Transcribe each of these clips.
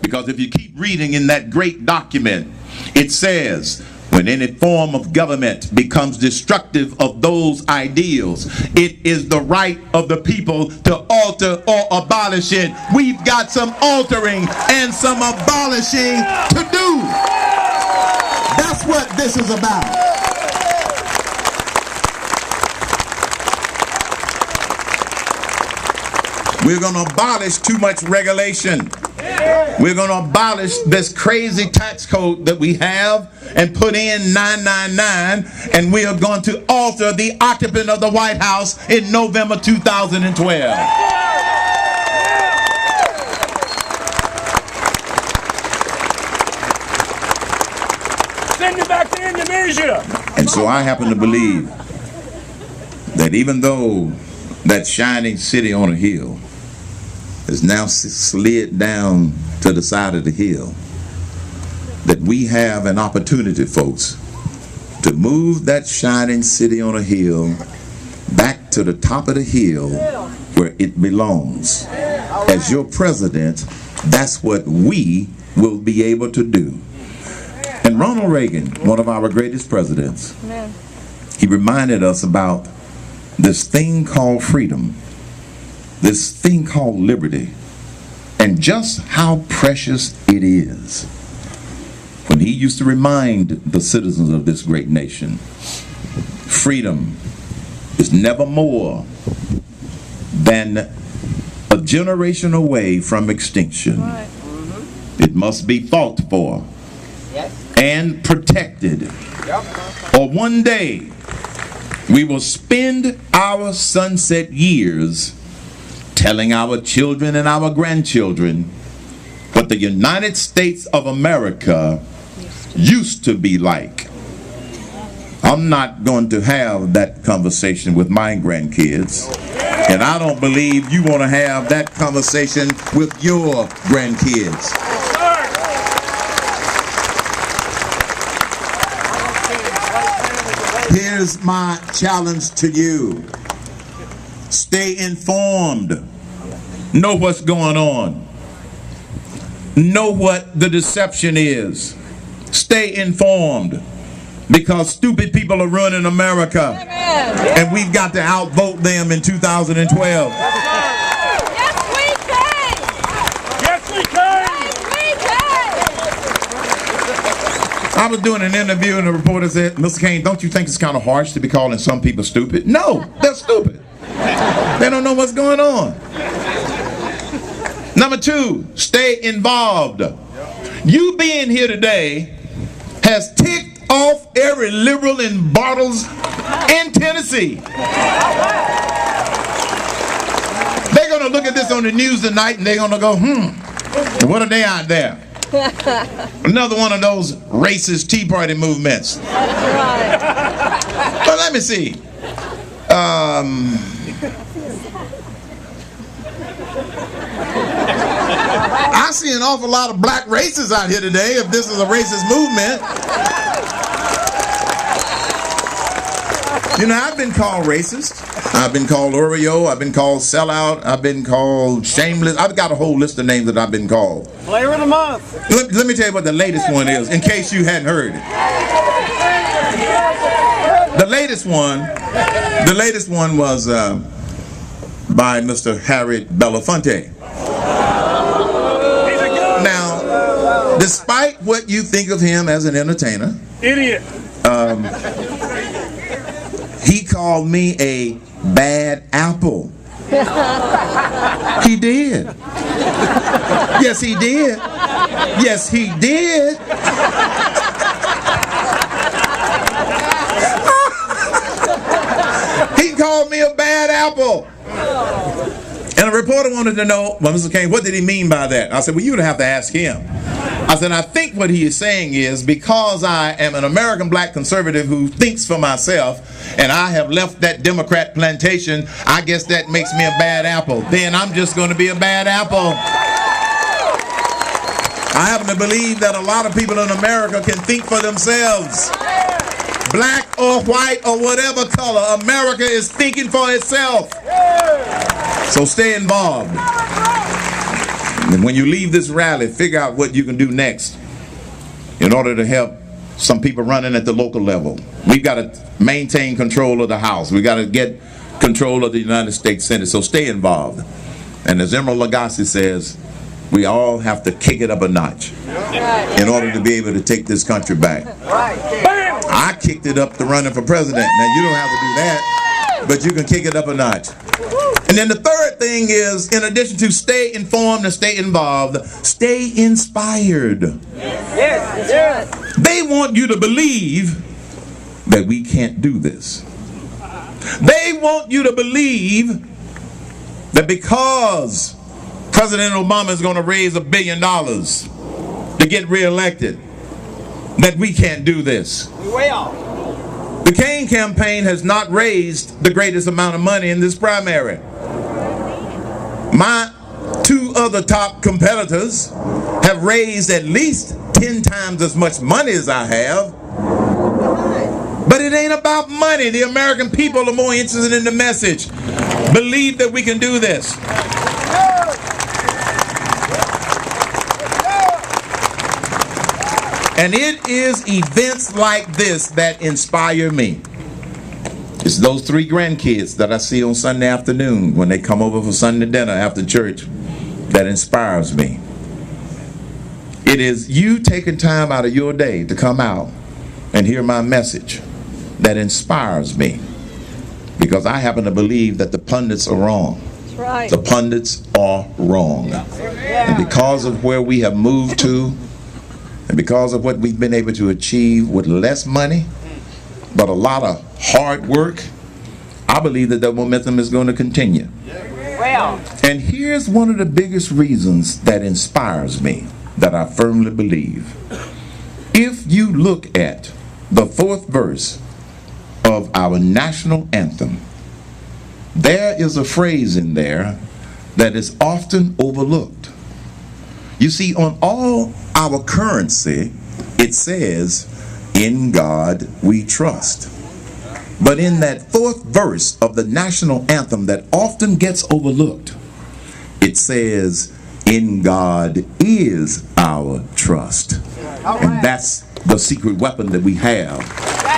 Because if you keep reading in that great document, it says, when any form of government becomes destructive of those ideals, it is the right of the people to alter or abolish it. We've got some altering and some abolishing to do. That's what this is about. We're going to abolish too much regulation. We're going to abolish this crazy tax code that we have and put in 999, and we are going to alter the occupant of the White House in November 2012. Send it back to Indonesia. And so I happen to believe that even though that shining city on a hill is now slid down to the side of the hill, that we have an opportunity, folks, to move that shining city on a hill back to the top of the hill where it belongs. As your president, that's what we will be able to do. And Ronald Reagan, one of our greatest presidents, he reminded us about this thing called freedom, this thing called liberty, and just how precious it is. When he used to remind the citizens of this great nation, freedom is never more than a generation away from extinction. It must be fought for and protected, or one day we will spend our sunset years telling our children and our grandchildren what the United States of America used to be like. I'm not going to have that conversation with my grandkids, and I don't believe you want to have that conversation with your grandkids. Here's my challenge to you. Stay informed. Know what's going on. Know what the deception is. Stay informed, because stupid people are running America. Amen. And we've got to outvote them in 2012. Yes, we can. Yes, we can. I was doing an interview and the reporter said, Mr. Cain, don't you think it's kind of harsh to be calling some people stupid? No, they're stupid. They don't know what's going on. Number two, stay involved. You being here today has ticked off every liberal in Bartles and Tennessee. They're going to look at this on the news tonight and they're going to go, what are they out there? Another one of those racist Tea Party movements. Well, let me see. I see an awful lot of black racists out here today, if this is a racist movement. You know, I've been called racist. I've been called Oreo. I've been called sellout. I've been called shameless. I've got a whole list of names that I've been called. Flavor of the month. Let me tell you what the latest one is, in case you hadn't heard it. The latest one was by Mr. Harry Belafonte. Now, despite what you think of him as an entertainer, idiot, he called me a bad apple. He did. Yes, he did. Yes, he did. He called me a bad apple. And a reporter wanted to know, well, Mr. Cain, what did he mean by that? I said, well, you'd have to ask him. I said, I think what he is saying is, because I am an American black conservative who thinks for myself, and I have left that Democrat plantation, I guess that makes me a bad apple. Then I'm just going to be a bad apple. I happen to believe that a lot of people in America can think for themselves. Black or white or whatever color, America is thinking for itself. So stay involved. And when you leave this rally, figure out what you can do next in order to help some people running at the local level. We've got to maintain control of the House. We've got to get control of the United States Senate. So stay involved. And as Emerald Lagasse says, we all have to kick it up a notch in order to be able to take this country back. I kicked it up to running for president. Now you don't have to do that, but you can kick it up a notch. And then the third thing is, in addition to stay informed and stay involved, stay inspired. Yes. They want you to believe that we can't do this. They want you to believe that because President Obama is going to raise $1 billion to get reelected, that we can't do this. The Cain campaign has not raised the greatest amount of money in this primary. My two other top competitors have raised at least 10 times as much money as I have. But it ain't about money. The American people are more interested in the message. Believe that we can do this. And it is events like this that inspire me. It's those 3 grandkids that I see on Sunday afternoon when they come over for Sunday dinner after church that inspires me. It is you taking time out of your day to come out and hear my message that inspires me, because I happen to believe that the pundits are wrong. That's right. The pundits are wrong. And because of where we have moved to, and because of what we've been able to achieve with less money, but a lot of hard work, I believe that momentum is going to continue. And here's one of the biggest reasons that inspires me, that I firmly believe. If you look at the 4th verse of our national anthem, there is a phrase in there that is often overlooked. You see, on all our currency, it says, "In God we trust." But in that 4th verse of the national anthem that often gets overlooked, it says, "In God is our trust." And that's the secret weapon that we have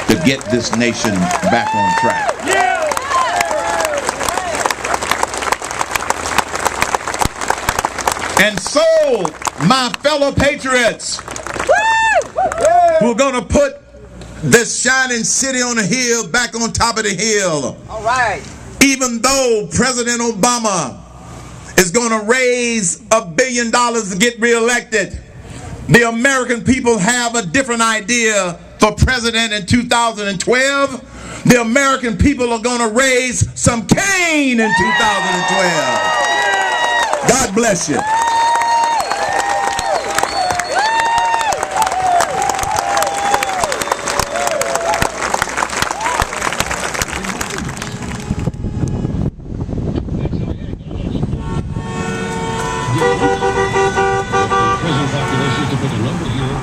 to get this nation back on track. And so, my fellow patriots, we're going to put this shining city on the hill back on top of the hill. All right. Even though President Obama is going to raise $1 billion to get reelected, the American people have a different idea for president in 2012. The American people are going to raise some Cain in 2012. God bless you. Prison populations, to put a number here,